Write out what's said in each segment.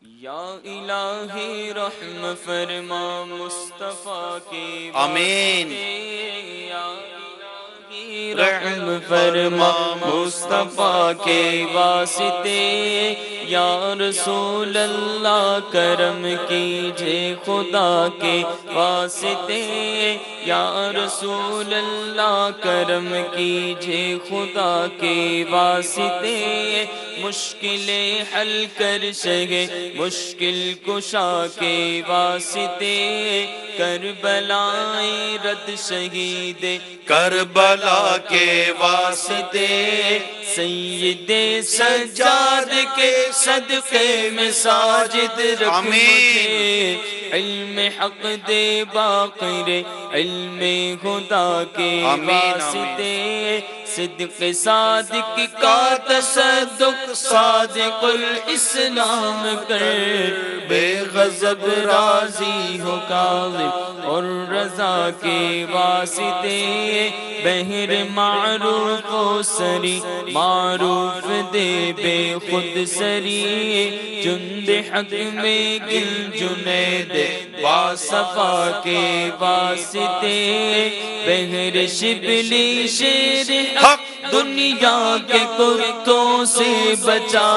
یا الہی رحم فرما مصطفیٰ کی آمین۔ واسطے، یا الہی رحم فرما مصطفیٰ کے واسطے، یا رسول اللہ کرم کیجے خدا کے واسطے، یا رسول اللہ کرم کیجے خدا کے واسطے، مشکلیں حل کر سکے مشکل کشا کے واسطے، کربلائیں رد شہید کربلا کے واسطے، سید سجاد کے صدقے میں ساجد رکھ مجھے، علم حق دے باقر علم خدا کے واسطے، صدق صادق کا تصدق صادق الاسلام کر، بے غضب راضی ہو کاظم اور رضا کے واسطے، بہر معروف و سری معروف دے بے خود سری، جند حق میں گل جنید باصفا کے واسطے، بہر شبلی شیر حق دنیا کے کتوں سے بچا،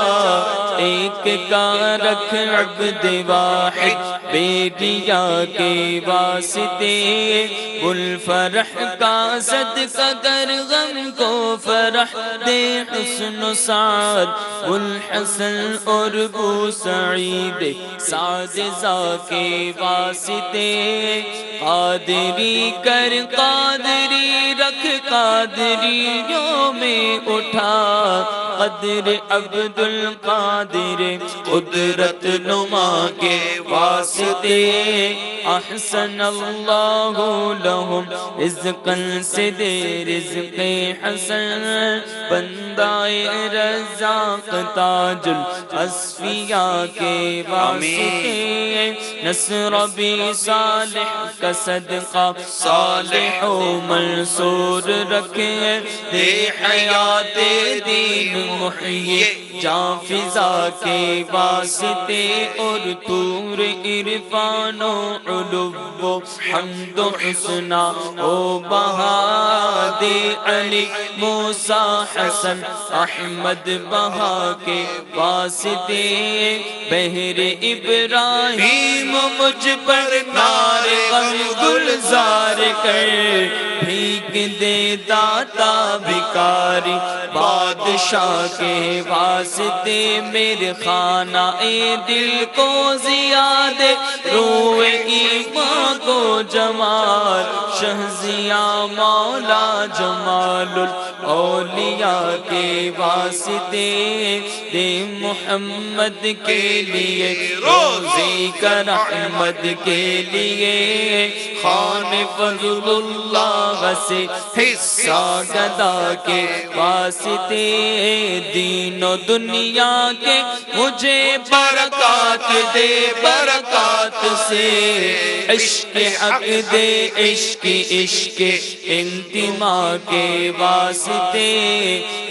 ایک کا رکھ عبد واحد بیٹیا کے واسطے، گل فرح کا صدقہ کر غم کو فرح دے حسن و سعد، گل حسن اور بو سعید سعد زا کے واسطے، قادری کر قادری رکھ قادریوں میں اٹھا، قدر عبد القادر قدرت نما کے واسطے، احسن اللہ لہم رزقا سے دے رزق حسن، بندہ رزاق تاج الاصفیاء کے واسطے، نصر بھی صالح کا صدقہ صالح و منصور رکھے، دے حیات دین محیی جاں فضا کے واسطے، اور طور عرفان و علو و حمد و حسنا و بہا، دے علی موسیٰ حسن احمد بہا کے واسطے، بہر ابراہیم مجھ پر نار غم گلزار کر، بھیک دے داتا بھکاری بادشاہ کے واسطے، میرے خانہ دل کو زیاد روئے ایمان کو جمال، شہزیاں مولا جمال الاولیاء کے واسطے، دے محمد کے لیے روزی کا رحمت کے لیے، خان فضل اللہ سے حصہ گدا کے واسطے، دین و دنیا کے مجھے برکات دے برکات سے، عشق حق دے عشق عشق انتماء کے واسطے،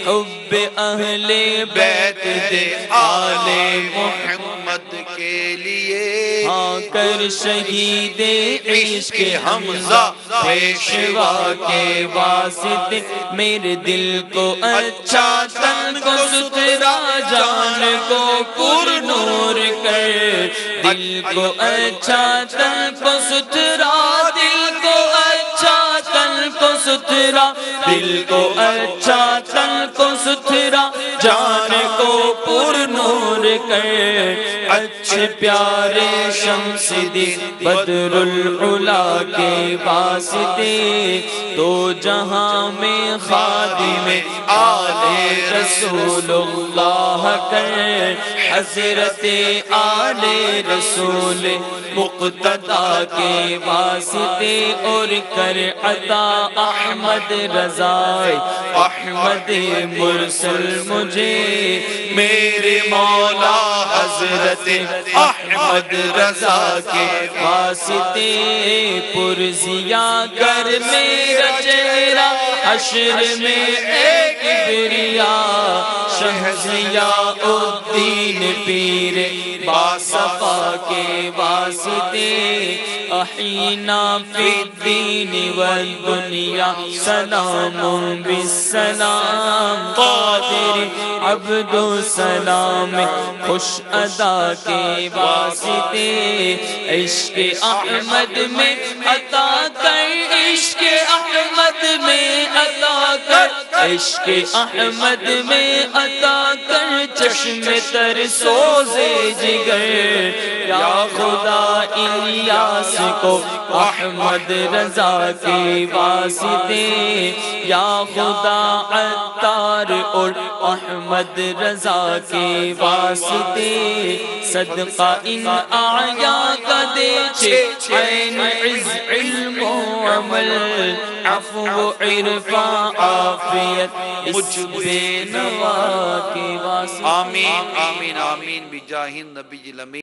حب اہل بیت دے آل محمد کے لیے، ہاں کر شہید عشق حمزہ پیشوا کے واسطے، میرے دل کو اچھا تن کو ستھرا جان کو پر نور کر، دل کو اچھا تن کو ستھرا، دل کو اچھا تن کو ستھرا، دل کو اچھا تن کو ستھرا جان کو پر نور کر، اچھے پیارے شمس دین بدر العلا کے واسطے، تو جہاں میں خادم آل رسول اللہ کر، حضرت آل رسول مقتدیٰ کے واسطے، اور کر عطا احمد رضا احمد مرسل مجھے، میرے مولا حضرت احمد رضا کے واسطے، پرزیا کر میرا چہرہ حشر میں اے کبریا شہزیاء الدین پیر باصفا کے واسطے احینا فی الدین والدنیا سلام بالسلام قادر عبد السلام خوش ادا کے واسطے عشق احمد میں عطا کر عشق احمد میں عطا کر عشق احمد میں عطا کر چشم تر سوزے جگر یا خدا الیاس کو احمد رضا کے واسطے یا خدا عطار اور احمد رضا کے واسطے صدقہ ان آیا کا دے چھے عین عز علم و عمل عفو و عرفاں عافیت مجھ بے نوا کے واسطے آمین آمین آمین بجاہ النبی الامین